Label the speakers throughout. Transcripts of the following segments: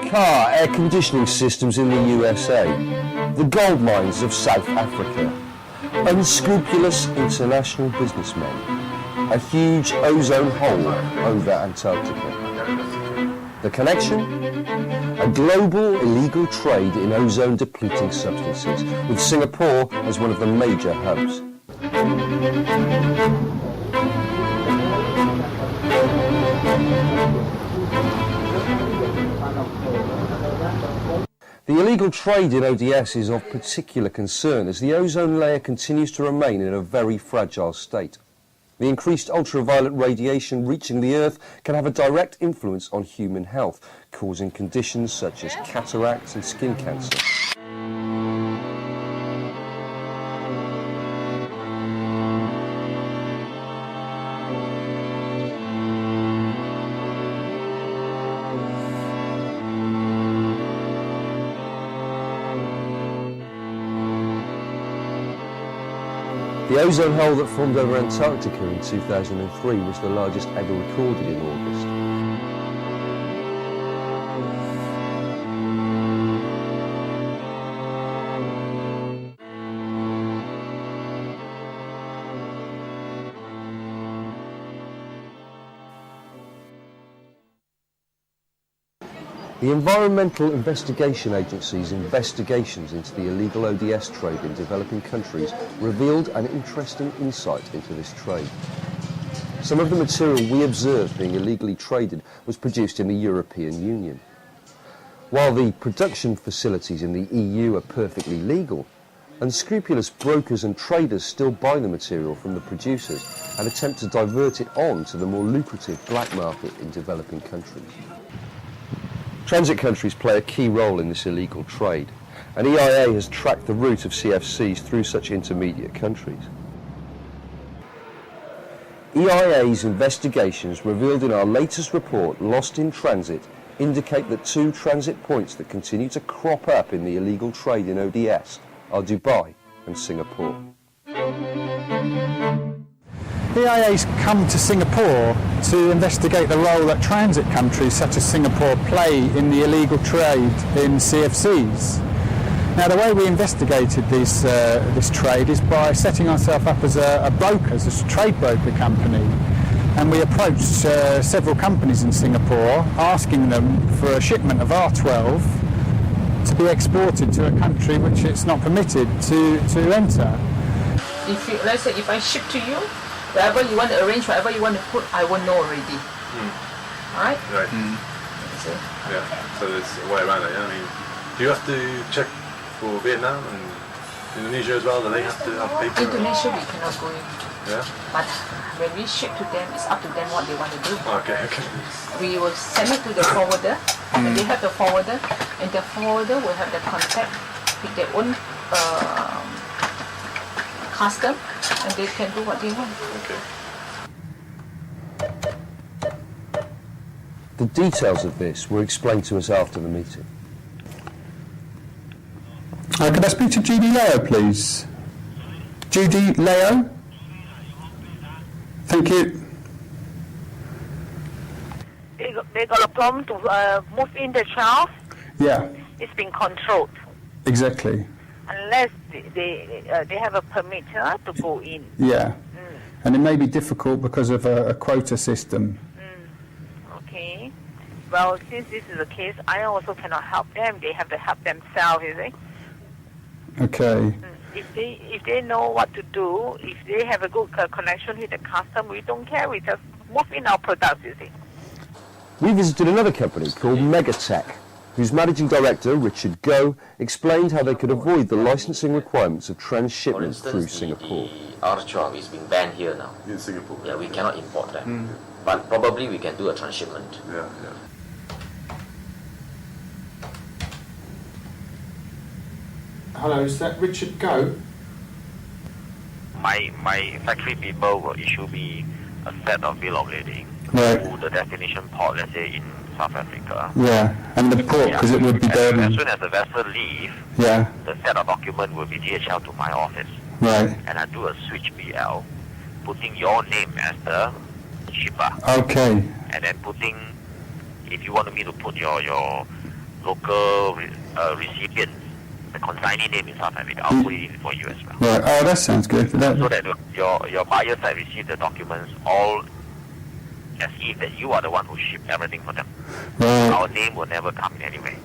Speaker 1: car air conditioning systems in the USA, the gold mines of South Africa, unscrupulous international businessmen, a huge ozone hole over Antarctica. The connection? A global illegal trade in ozone-depleting substances, with Singapore as one of the major hubs. The illegal trade in ODS is of particular concern as the ozone layer continues to remain in a very fragile state. The increased ultraviolet radiation reaching the Earth can have a direct influence on human health, causing conditions such as cataracts and skin cancer. The ozone hole that formed over Antarctica in 2003 was the largest ever recorded in August. The Environmental Investigation Agency's investigations into the illegal ODS trade in developing countries revealed an interesting insight into this trade. Some of the material we observed being illegally traded was produced in the European Union. While the production facilities in the EU are perfectly legal, unscrupulous brokers and traders still buy the material from the producers and attempt to divert it on to the more lucrative black market in developing countries. Transit countries play a key role in this illegal trade, and EIA has tracked the route of CFCs through such intermediate countries. EIA's investigations revealed in our latest report, Lost in Transit, indicate that two transit points that continue to crop up in the illegal trade in ODS are Dubai and Singapore.
Speaker 2: EIA's come to Singapore to investigate the role that transit countries such as Singapore play in the illegal trade in CFCs. Now, the way we investigated this trade is by setting ourselves up as a broker, as a trade broker company. And we approached several companies in Singapore asking them for a shipment of R12 to be exported to a country which it's not permitted to enter.
Speaker 3: Let's say if I ship to you, whatever you want to arrange, whatever you want to put, I will know already. Alright?
Speaker 4: Right.
Speaker 3: So,
Speaker 4: yeah, so there's a way around it. Yeah? I mean, do you have to check for Vietnam and Indonesia as well? Do they have to have paper?
Speaker 3: Indonesia we cannot go in.
Speaker 4: Yeah?
Speaker 3: But when we ship to them, it's up to them what they want to do.
Speaker 4: Okay.
Speaker 3: We will send it to the forwarder, and they have the forwarder, and the forwarder will have the contact with their own custom, and they can do what they want.
Speaker 4: Okay.
Speaker 1: The details of this were explained to us after the meeting.
Speaker 2: Could I speak to Judy Leo, please? Judy Leo? Thank you.
Speaker 5: They got a problem to move in the shelf.
Speaker 2: Yeah.
Speaker 5: It's been controlled.
Speaker 2: Exactly.
Speaker 5: Unless they have a permit to go in.
Speaker 2: Yeah. And it may be difficult because of a quota system.
Speaker 5: Okay. Well, since this is the case, I also cannot help them. They have to help themselves, you see.
Speaker 2: Okay.
Speaker 5: If they know what to do, if they have a good connection with the customer, we don't care. We just move in our products, you see.
Speaker 1: We visited another company called Megatech, whose managing director, Richard Goh, explained how they could avoid the licensing requirements of transshipment through Singapore.
Speaker 6: The R12 is being banned here now.
Speaker 4: In Singapore?
Speaker 6: Yeah, we cannot import that. But probably we can do a transshipment.
Speaker 4: Yeah.
Speaker 2: Hello, is that Richard Goh?
Speaker 7: My factory people will issue me a set of bill of lading
Speaker 2: Right.
Speaker 7: to the destination port, let's say in South Africa.
Speaker 2: Yeah, and the port, because it would be
Speaker 7: As
Speaker 2: burdened.
Speaker 7: soon as the vessel leaves,
Speaker 2: Yeah,
Speaker 7: the set of document will be DHL to my office.
Speaker 2: right.
Speaker 7: And I do a switch BL, putting your name as the shipper.
Speaker 2: Okay.
Speaker 7: And then putting, if you want me to put your local recipients, the consignee name in South Africa. I'll put it in for you as well.
Speaker 2: Right. Oh, that sounds good.
Speaker 7: So that your buyer side receive the documents all as if that you are the one who shipped everything for them.
Speaker 2: Right.
Speaker 7: Our name will never come in anyway.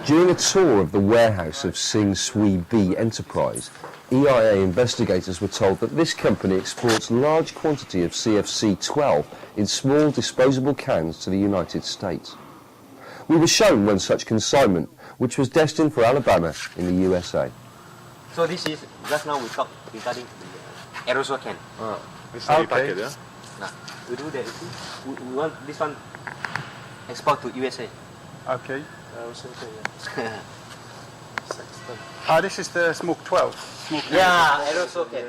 Speaker 1: During a tour of the warehouse of Sing Sui B Enterprise, EIA investigators were told that this company exports large quantity of CFC-12 in small disposable cans to the United States. We were shown one such consignment, which was destined for Alabama in the USA.
Speaker 8: So this is, just now we talked regarding the aerosol can.
Speaker 4: This is how you pack it, yeah?
Speaker 8: Nah, we do that, you see. We want this one export to USA.
Speaker 2: Okay. This is the smoked 12.
Speaker 8: Yeah, aerosol can.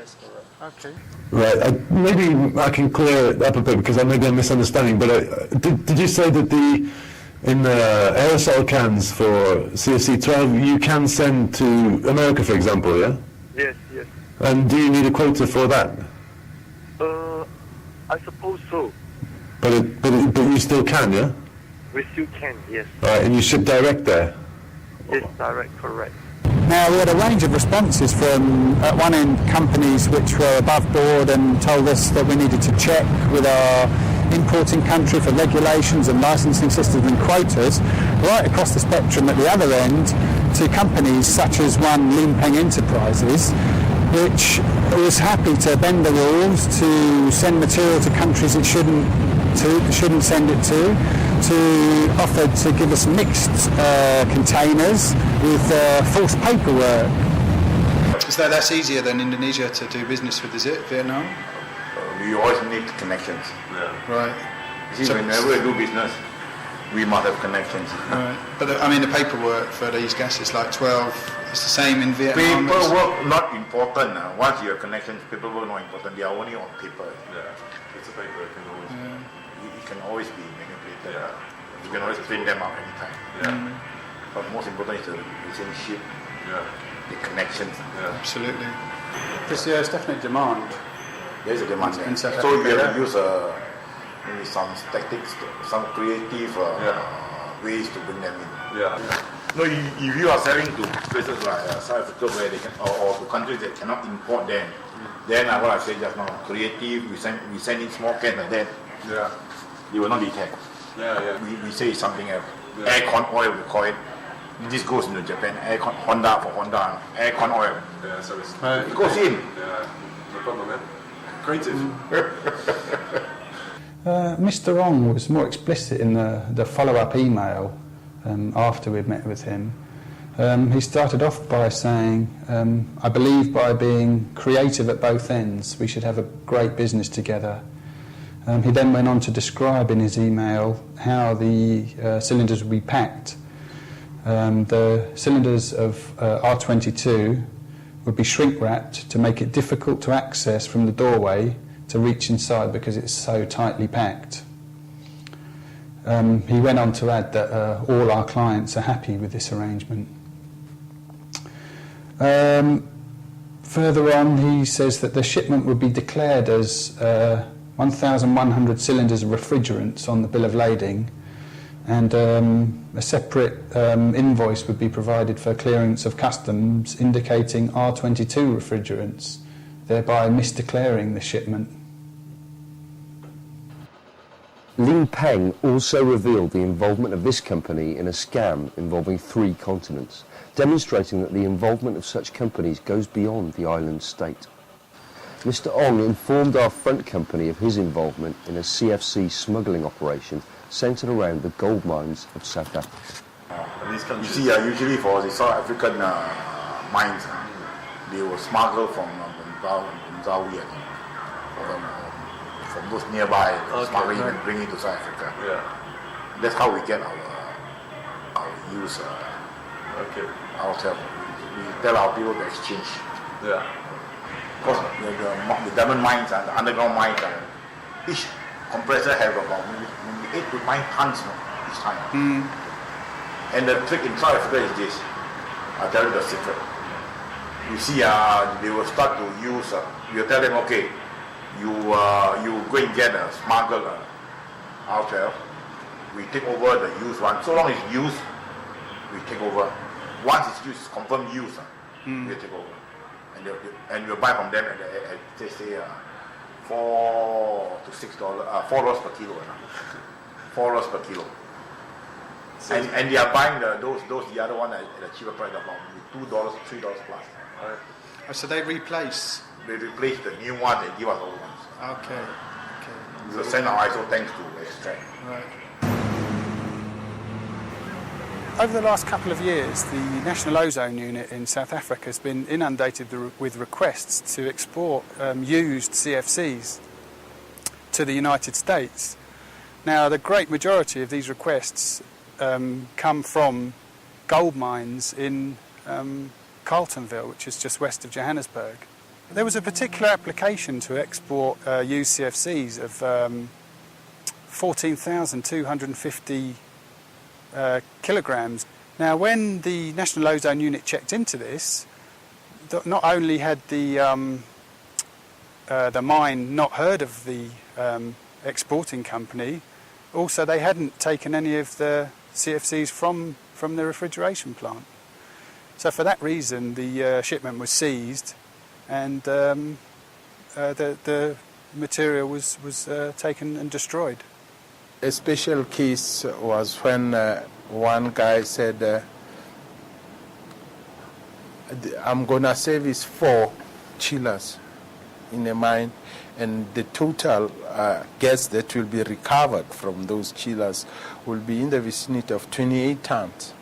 Speaker 2: Okay.
Speaker 9: Right. Maybe I can clear it up a bit because I maybe I'm misunderstanding. But did you say that in the aerosol cans for CFC-12 you can send to America, for example? Yeah.
Speaker 10: Yes.
Speaker 9: And do you need a quota for that?
Speaker 10: I suppose so.
Speaker 9: But you still can, yeah.
Speaker 10: We still can, yes.
Speaker 9: Right. And you ship direct there.
Speaker 10: Yes, direct, correct.
Speaker 2: Now, we had a range of responses from, at one end, companies which were above board and told us that we needed to check with our importing country for regulations and licensing systems and quotas, right across the spectrum at the other end to companies such as one Lim Peng Enterprises, which was happy to bend the rules to send material to countries it shouldn't send it to offer to give us mixed containers with false paperwork.
Speaker 11: So that's easier than Indonesia to do business with, is it? Vietnam?
Speaker 12: We always need connections.
Speaker 11: Yeah. Right.
Speaker 12: You see, whenever we do business, we must have connections.
Speaker 11: Right. But the paperwork for these gases, like 12, it's the same in Vietnam.
Speaker 12: Paperwork not important. Once you have connections, paperwork not important. They are only on paper.
Speaker 4: Yeah. It's a paper.
Speaker 12: It can always be manipulated. Yeah. You can always print them out anytime.
Speaker 4: Yeah.
Speaker 12: But most important is the relationship.
Speaker 4: Yeah.
Speaker 12: The connections.
Speaker 4: Yeah.
Speaker 11: Absolutely.
Speaker 2: Because there's definitely demand.
Speaker 12: There is a demand there. So you have to use maybe some tactics, some creative ways to bring them in.
Speaker 4: Yeah.
Speaker 12: No, if you are selling to places like South Africa where they can, or to countries that cannot import them, then what I said just now, creative, we send in small cans like that.
Speaker 4: Yeah.
Speaker 12: You will not detect.
Speaker 4: Yeah.
Speaker 12: We say something else. Aircon oil, we call it. This goes into Japan. Aircon Honda for Honda. Aircon oil.
Speaker 4: Yeah, so
Speaker 12: it goes in.
Speaker 4: Yeah. No problem, man. Creative.
Speaker 2: Mr. Ong was more explicit in the follow-up email after we'd met with him. He started off by saying, I believe by being creative at both ends, we should have a great business together. He then went on to describe in his email how the cylinders would be packed. The cylinders of R22 would be shrink-wrapped to make it difficult to access from the doorway to reach inside because it's so tightly packed. He went on to add that all our clients are happy with this arrangement. Further on, he says that the shipment would be declared as 1,100 cylinders of refrigerants on the bill of lading, and a separate invoice would be provided for clearance of customs indicating R22 refrigerants, thereby misdeclaring the shipment.
Speaker 1: Lim Peng also revealed the involvement of this company in a scam involving 3 continents, demonstrating that the involvement of such companies goes beyond the island state. Mr. Ong informed our front company of his involvement in a CFC smuggling operation centred around the gold mines of South Africa.
Speaker 12: You see, usually for the South African mines, they will smuggle from Zawi, from those nearby, smuggling and bring it to South Africa.
Speaker 4: Yeah.
Speaker 12: That's how we get our use. Ourselves. We tell our people to exchange.
Speaker 4: Yeah.
Speaker 12: Because the diamond mines and the underground mines, each compressor have about maybe 8 to 9 tons each time. And the trick in South Africa is this. I'll tell you the secret. You see, they will start to use, we'll tell them, okay, you go and get a smuggled ourselves. We take over the used one. So long as it's used, we take over. Once it's used, it's confirmed used, we take over. And you buy from them at they say $4 to $6, $4 per kilo. $4 per kilo. And they are buying the other one at a cheaper price, about $2, $3 plus.
Speaker 11: Oh, so they replace?
Speaker 12: They replace the new one and give us old ones.
Speaker 11: Okay.
Speaker 12: So send our ISO tanks to extract.
Speaker 11: Right.
Speaker 2: Over the last couple of years, the National Ozone Unit in South Africa has been inundated with requests to export used CFCs to the United States. Now, the great majority of these requests come from gold mines in Carltonville, which is just west of Johannesburg. There was a particular application to export used CFCs of 14,250 kilograms. Now, when the National Ozone Unit checked into this, not only had the mine not heard of the exporting company, also they hadn't taken any of the CFCs from the refrigeration plant. So for that reason, the shipment was seized, and the material was taken and destroyed.
Speaker 13: A special case was when one guy said, I'm going to service 4 chillers in a mine, and the total gas that will be recovered from those chillers will be in the vicinity of 28 tons.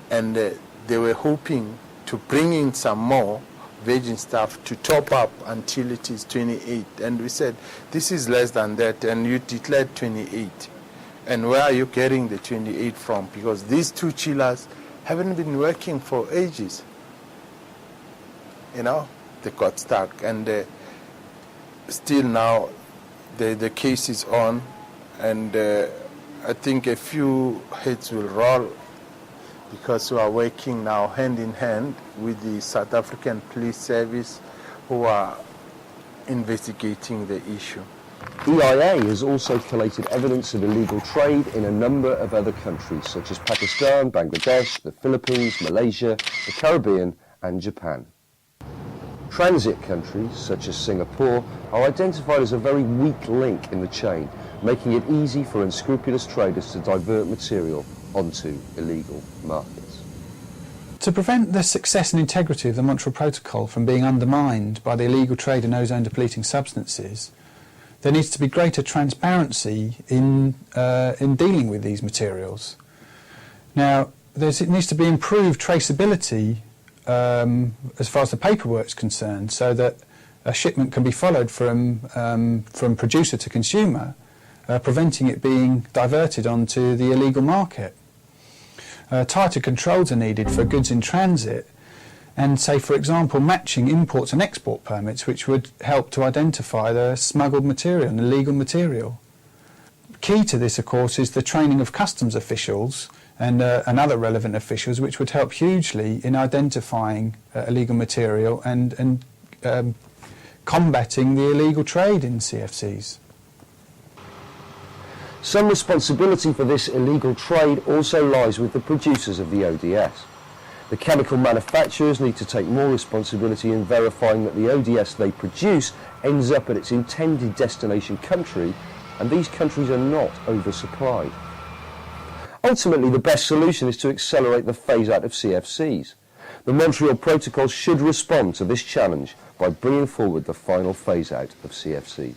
Speaker 13: And they were hoping to bring in some more virgin stuff to top up until it is 28. And we said, this is less than that, and you declared 28. And where are you getting the 28 from? Because these 2 chillers haven't been working for ages. You know, they got stuck. And still now, the case is on. And I think a few heads will roll, because we are working now hand in hand with the South African Police Service, who are investigating the issue.
Speaker 1: EIA has also collated evidence of illegal trade in a number of other countries, such as Pakistan, Bangladesh, the Philippines, Malaysia, the Caribbean and Japan. Transit countries, such as Singapore, are identified as a very weak link in the chain, making it easy for unscrupulous traders to divert material onto illegal markets.
Speaker 2: To prevent the success and integrity of the Montreal Protocol from being undermined by the illegal trade in ozone-depleting substances, there needs to be greater transparency in dealing with these materials. Now, it needs to be improved traceability as far as the paperwork is concerned, so that a shipment can be followed from producer to consumer, preventing it being diverted onto the illegal market. Tighter controls are needed for goods in transit, and say, for example, matching imports and export permits, which would help to identify the smuggled material and illegal material. Key to this, of course, is the training of customs officials and other relevant officials, which would help hugely in identifying illegal material and combating the illegal trade in CFCs.
Speaker 1: Some responsibility for this illegal trade also lies with the producers of the ODS. The chemical manufacturers need to take more responsibility in verifying that the ODS they produce ends up at its intended destination country, and these countries are not oversupplied. Ultimately, the best solution is to accelerate the phase-out of CFCs. The Montreal Protocol should respond to this challenge by bringing forward the final phase-out of CFCs.